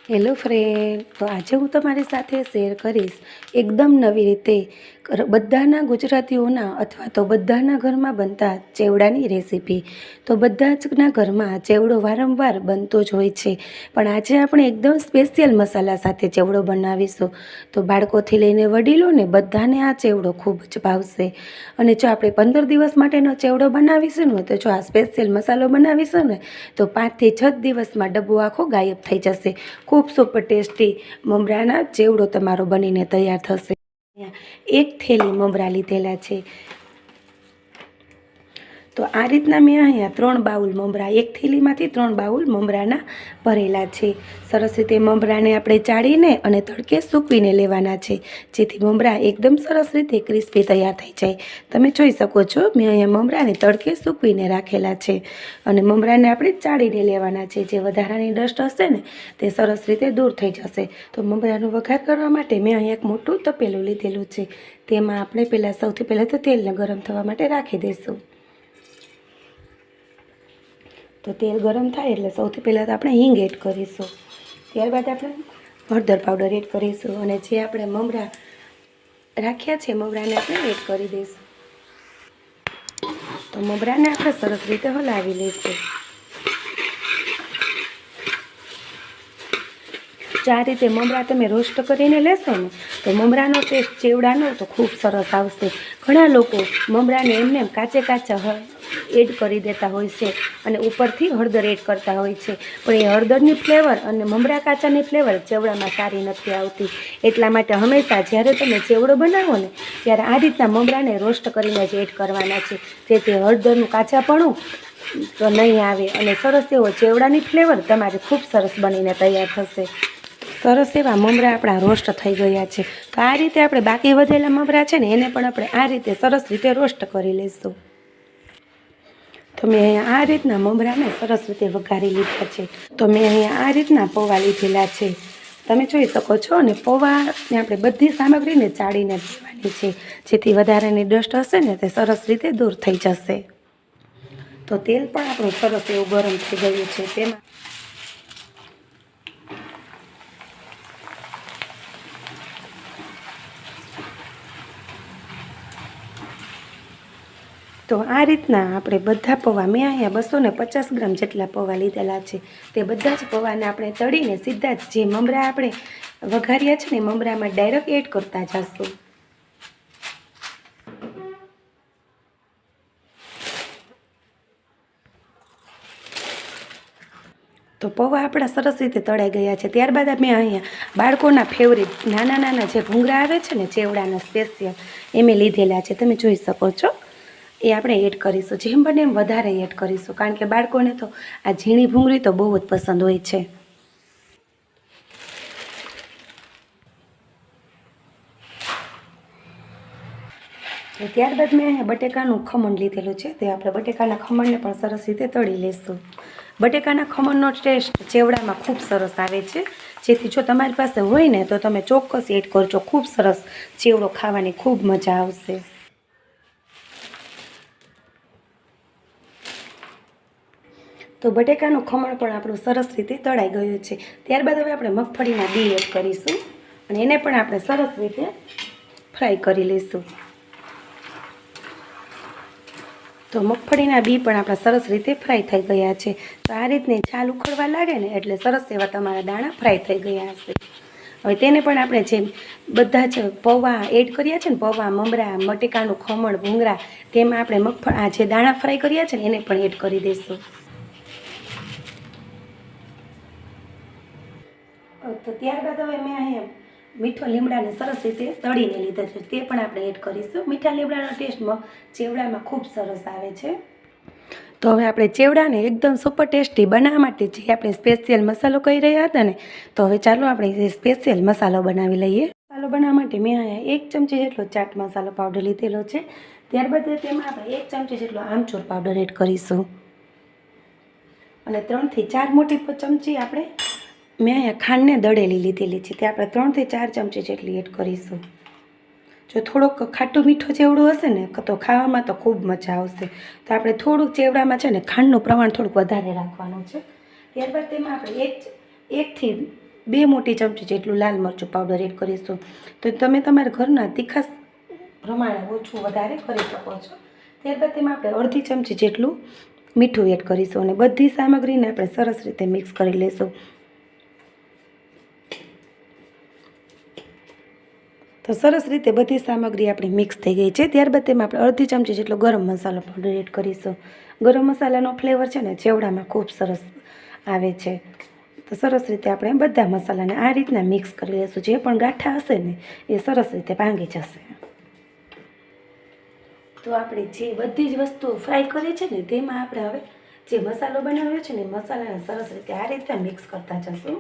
Hello friend, તો આજે હું તમારી સાથે શેર કરીશ એકદમ નવી રીતે બધાના ગુજરાતીઓના અથવા તો બધાના ઘરમાં બનતા ચેવડાની રેસીપી. તો બધા જના ઘરમાં ચેવડો વારંવાર બનતો જ હોય છે, પણ આજે આપણે એકદમ સ્પેશિયલ મસાલા સાથે ચેવડો બનાવીશું. તો બાળકોથી લઈને વડીલોને બધાને આ ચેવડો ખૂબ જ ભાવશે. અને જો આપણે 15 દિવસ માટેનો ચેવડો બનાવીશું ને, તો જો આ સ્પેશિયલ મસાલો બનાવીશું ને, તો 5 થી 6 દિવસમાં ડબ્બો આખો ગાયબ થઈ જશે. ખૂબ સુપર ટેસ્ટી મમરાના ચેવડો તમારો બનીને તૈયાર થશે. એક થેલી મમરા લીધેલા છે. તો આ રીતના મેં અહીંયા 3 બાઉલ મમરા, એક થેલીમાંથી 3 બાઉલ મમરાના ભરેલા છે. સરસ રીતે મમરાને આપણે ચાળીને અને તડકે સૂકવીને લેવાના છે, જેથી મમરા એકદમ સરસ રીતે ક્રિસ્પી તૈયાર થઈ જાય. તમે જોઈ શકો છો, મેં અહીંયા મમરાને તડકે સૂકવીને રાખેલા છે અને મમરાને આપણે ચાળીને લેવાના છે. જે વધારાની ડસ્ટ હશે ને, તે સરસ રીતે દૂર થઈ જશે. તો મમરાનો વઘાર કરવા માટે મેં અહીંયા એક મોટું તપેલું લીધેલું છે. તેમાં આપણે સૌથી પહેલાં તો તેલને ગરમ થવા માટે રાખી દઈશું. તો તેલ ગરમ થાય એટલે સૌથી પહેલાં તો આપણે હિંગ એડ કરીશું. ત્યારબાદ આપણે હળદર પાવડર એડ કરીશું અને જે આપણે મમરા રાખ્યા છે મમરાને આપણે એડ કરી દઈશું. તો મમરાને આપણે સરસ રીતે હલાવી લઈશું. જો આ રીતે મમરા તમે રોસ્ટ કરીને લેશો ને, તો મમરાનો ટેસ્ટ ચેવડાનો તો ખૂબ સરસ આવશે. ઘણા લોકો મમરાને એમને કાચા એડ કરી દેતા હોય છે અને ઉપરથી હળદર એડ કરતા હોય છે, પણ એ હળદરની ફ્લેવર અને મમરા કાચાની ફ્લેવર ચેવડામાં સારી નથી આવતી. એટલા માટે હંમેશા જ્યારે તમે ચેવડો બનાવો ને, ત્યારે આ રીતના મમરાને રોસ્ટ કરીને જ એડ કરવાના છે, જેથી હળદરનું કાચાપણું તો નહીં આવે અને સરસ એવો ચેવડાની ફ્લેવર તમારે ખૂબ સરસ બનીને તૈયાર થશે. સરસ એવા મમરા આપણા રોસ્ટ થઈ ગયા છે. તો આ રીતે આપણે બાકી વધેલા મમરા છે ને, એને પણ આપણે આ રીતે સરસ રીતે રોસ્ટ કરી લઈશું. તો મેં અહીંયા આ રીતના મમરાને સરસ રીતે વઘારી લીધા છે. તો મેં અહીંયા આ રીતના પૌવા લીધેલા છે, તમે જોઈ શકો છો. અને પૌવાને આપણે બધી સામગ્રીને ચાળીને લેવાની છે, જેથી વધારાની ડસ્ટ હશે ને, તે સરસ રીતે દૂર થઈ જશે. તો તેલ પણ આપણું સરસ એવું ગરમ થઈ ગયું છે. તેમાં તો આ રીતના આપણે બધા પૌવા, મેં અહીંયા 250 ગ્રામ જેટલા પૌવા લીધેલા છે, તે બધા જ પૌવાને આપણે તળીને સીધા જ જે મમરા આપણે વઘાર્યા છે ને, મમરામાં ડાયરેક્ટ એડ કરતા જશું. તો પૌવા આપણા સરસ રીતે તળાઈ ગયા છે. ત્યારબાદ મેં અહીંયા બાળકોના ફેવરિટ નાના જે ભૂંગળા આવે છે ને ચેવડાના સ્પેશિયલ, એ મેં લીધેલા છે. તમે જોઈ શકો છો. એ આપણે એડ કરીશું. જેમ બને એમ વધારે એડ કરીશું, કારણ કે બાળકોને તો આ ઝીણી ભૂંગળી તો બહુ જ પસંદ હોય છે. ત્યારબાદ મેં અહીંયા બટેકાનું ખમણ લીધેલું છે. તે આપણે બટેકાના ખમણને પણ સરસ રીતે તળી લઈશું. બટેકાના ખમણનો ટેસ્ટ ચેવડામાં ખૂબ સરસ આવે છે, જેથી જો તમારી પાસે હોય ને, તો તમે ચોક્કસ એડ કરજો. ખૂબ સરસ ચેવડો ખાવાની ખૂબ મજા આવશે. તો બટેકાનું ખમણ પણ આપણું સરસ રીતે તળાઈ ગયું છે. ત્યારબાદ હવે આપણે મગફળીના બી એડ કરીશું અને એને પણ આપણે સરસ રીતે ફ્રાય કરી લઈશું. તો મગફળીના બી પણ આપણા સરસ રીતે ફ્રાય થઈ ગયા છે. તો આ રીતની છાલ ઉખડવા લાગે ને, એટલે સરસ એવા તમારા દાણા ફ્રાય થઈ ગયા હશે. હવે તેને પણ આપણે જે બધા જ પૌવા એડ કર્યા છે ને, પૌવા, મમરા, બટેકાનું ખમણ, ભૂંગળા, તેમાં આપણે આ જે દાણા ફ્રાય કર્યા છે ને, એને પણ એડ કરી દઈશું. તો ત્યારબાદ હવે મેં અહીંયા મીઠો લીમડાને સરસ રીતે તળીને લીધા છે, તે પણ આપણે એડ કરીશું. મીઠા લીમડાનો ટેસ્ટ ચેવડામાં ખૂબ સરસ આવે છે. તો હવે આપણે ચેવડાને એકદમ સુપર ટેસ્ટી બનાવવા માટે જે આપણે સ્પેશિયલ મસાલો કહી રહ્યા હતા ને, તો હવે ચાલો આપણે જે સ્પેશિયલ મસાલો બનાવી લઈએ. મસાલો બનાવવા માટે મેં અહીંયા 1 ચમચી જેટલો ચાટ મસાલો પાવડર લીધેલો છે. ત્યારબાદ તેમાં આપણે 1 ચમચી જેટલો આમચૂર પાવડર એડ કરીશું અને 3 થી 4 મોટી ચમચી આપણે મેં અહીંયા ખાંડને દળેલી લીધેલી છે, તે આપણે 3 થી 4 ચમચી જેટલી એડ કરીશું. જો થોડોક ખાટું મીઠું ચેવડું હશે ને, તો ખાવામાં તો ખૂબ મજા આવશે. તો આપણે થોડુંક ચેવડામાં છે ને ખાંડનું પ્રમાણ થોડુંક વધારે રાખવાનું છે. ત્યારબાદ તેમાં આપણે 1 થી 2 મોટી ચમચી જેટલું લાલ મરચું પાવડર એડ કરીશું. તો તમે તમારા ઘરના તીખાસ પ્રમાણે ઓછું વધારે કરી શકો છો. ત્યારબાદ તેમાં આપણે અડધી ચમચી જેટલું મીઠું એડ કરીશું અને બધી સામગ્રીને આપણે સરસ રીતે મિક્સ કરી લઈશું. તો સરસ રીતે બધી સામગ્રી આપણી મિક્સ થઈ ગઈ છે. ત્યારબાદ તેમાં આપણે અડધી ચમચી જેટલો ગરમ મસાલો પાવડર એડ કરીશું. ગરમ મસાલાનો ફ્લેવર છે ને ચેવડામાં ખૂબ સરસ આવે છે. તો સરસ રીતે આપણે બધા મસાલાને આ રીતના મિક્સ કરી લઈશું. જે પણ ગાંઠા હશે ને એ સરસ રીતે ભાંગી જશે. તો આપણે જે બધી જ વસ્તુઓ ફ્રાય કરી છે ને તેમાં આપણે હવે જે મસાલો બનાવ્યો છે ને મસાલાને સરસ રીતે આ રીતે મિક્સ કરતા જશું.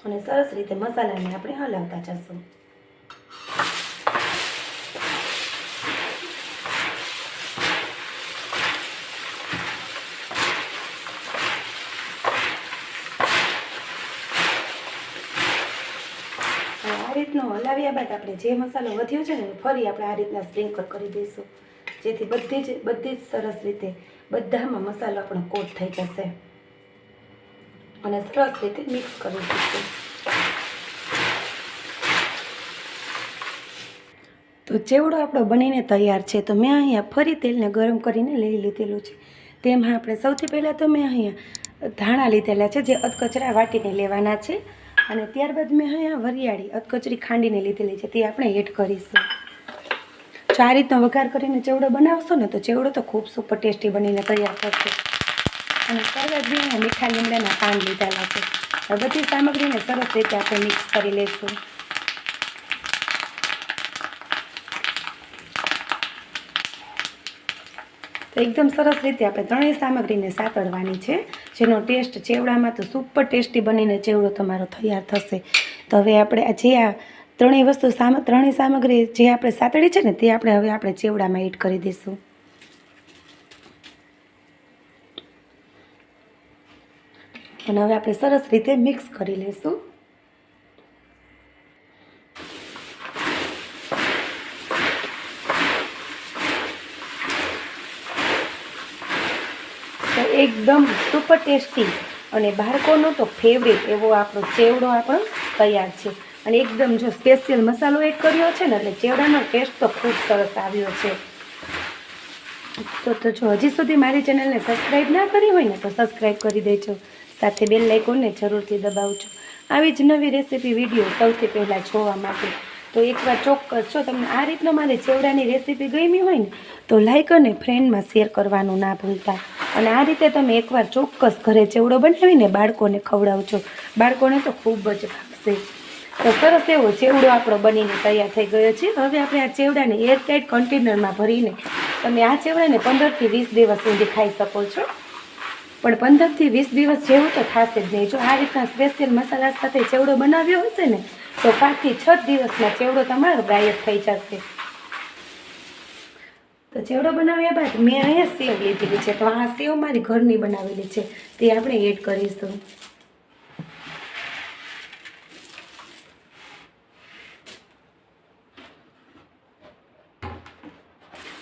અને સરસ રીતે મસાલાને આપણે હલાવતા જશું. આ રીતનો હલાવ્યા બાદ આપણે જે મસાલો વધ્યો છે ને ફરી આપણે આ રીતના સ્પ્રિંકલ કરી દઈશું, જેથી બધી જ સરસ રીતે બધામાં મસાલો આપણો કોટ થઈ જશે અને સરસ રીતે મિક્સ કરી દઈશું. તો ચેવડો આપણો બનીને તૈયાર છે. તો મેં અહીંયા ફરી તેલને ગરમ કરીને લઈ લીધેલું છે. તેમાં આપણે સૌથી પહેલાં તો મેં અહીંયા ધાણા લીધેલા છે, જે અધકચરા વાટીને લેવાના છે. અને ત્યારબાદ મેં અહીંયા વરિયાળી અધકચરી ખાંડીને લીધેલી છે, તે આપણે એડ કરીશું. જો આ રીતનો વઘાર કરીને ચેવડો બનાવશો ને તો ચેવડો તો ખૂબ સુપર ટેસ્ટી બનીને તૈયાર થશે. અને ત્યારબાદ મેં અહીંયા મીઠા લીમડાના પાન લીધેલા છે. હવે બધી સામગ્રીને સરસ રીતે આપણે મિક્સ કરી લઈશું. તો એકદમ સરસ રીતે આપણે ત્રણેય સામગ્રીને સાતળવાની છે, જેનો ટેસ્ટ ચેવડામાં તો સુપર ટેસ્ટી બનીને ચેવડો તમારો તૈયાર થશે. તો હવે આપણે જે આ ત્રણેય સામગ્રી જે આપણે સાતળી છે ને તે આપણે ચેવડામાં એડ કરી દઈશું. અને હવે આપણે સરસ રીતે મિક્સ કરી લઈશું. તો એકદમ સુપર ટેસ્ટી અને બાળકોનો તો ફેવરેટ એવો આપણો ચેવડો તૈયાર છે. અને એકદમ જો સ્પેશિયલ મસાલો એડ કર્યો છે ને એટલે ચેવડાનો ટેસ્ટ તો ખૂબ સરસ આવ્યો છે. તો જો હજી સુધી મારી ચેનલને સબસ્ક્રાઈબ ના કરી હોય ને તો સબસ્ક્રાઈબ કરી દેજો. સાથે બેલ આઇકોનને જરૂરથી દબાવજો. આવી જ નવી રેસીપી વિડીયો સૌથી પહેલાં જોવા માટે. તો એકવાર ચોક્કસ જો તમને આ રીતનો મારી ચેવડાની રેસીપી ગમી હોય ને તો લાઈક અને ફ્રેન્ડમાં શેર કરવાનું ના ભૂલતા. અને આ રીતે તમે એકવાર ચોક્કસ ઘરે ચેવડો બનાવીને બાળકોને ખવડાવજો. બાળકોને તો ખૂબ જ ભાવશે. તો સરસ એવો ચેવડો આપણો બનીને તૈયાર થઈ ગયો છે. હવે આપણે આ ચેવડાને એરટાઈટ કન્ટેનરમાં ભરીને તમે આ ચેવડાને 15 થી 20 દિવસ સુધી ખાઈ શકો છો. પણ 15 થી 20 દિવસ જેવું તો થશે જ નહીં. જો આ રીતના સ્પેશિયલ મસાલા સાથે ચેવડો બનાવ્યો હશે ને તો 5 થી 6 દિવસમાં ચેવડો તમારો ગાયબ થઈ જશે. તો ચેવડો બનાવ્યા બાદ મેં અહીંયા સેવ લીધેલી છે. તો આ સેવ મારી ઘરની બનાવેલી છે, તે આપણે એડ કરીશું.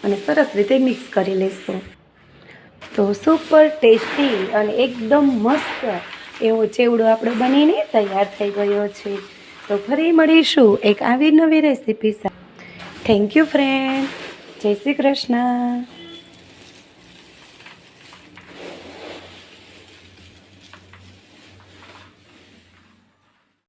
અને સરસ રીતે મિક્સ કરી લઈશું. તો સુપર ટેસ્ટી અને એકદમ મસ્ત એવો ચેવડો આપણો બનીને તૈયાર થઈ ગયો છે. તો ફરી મળીશું એક આવી નવી રેસીપી સાથે. Thank you friend. જય શ્રી કૃષ્ણ.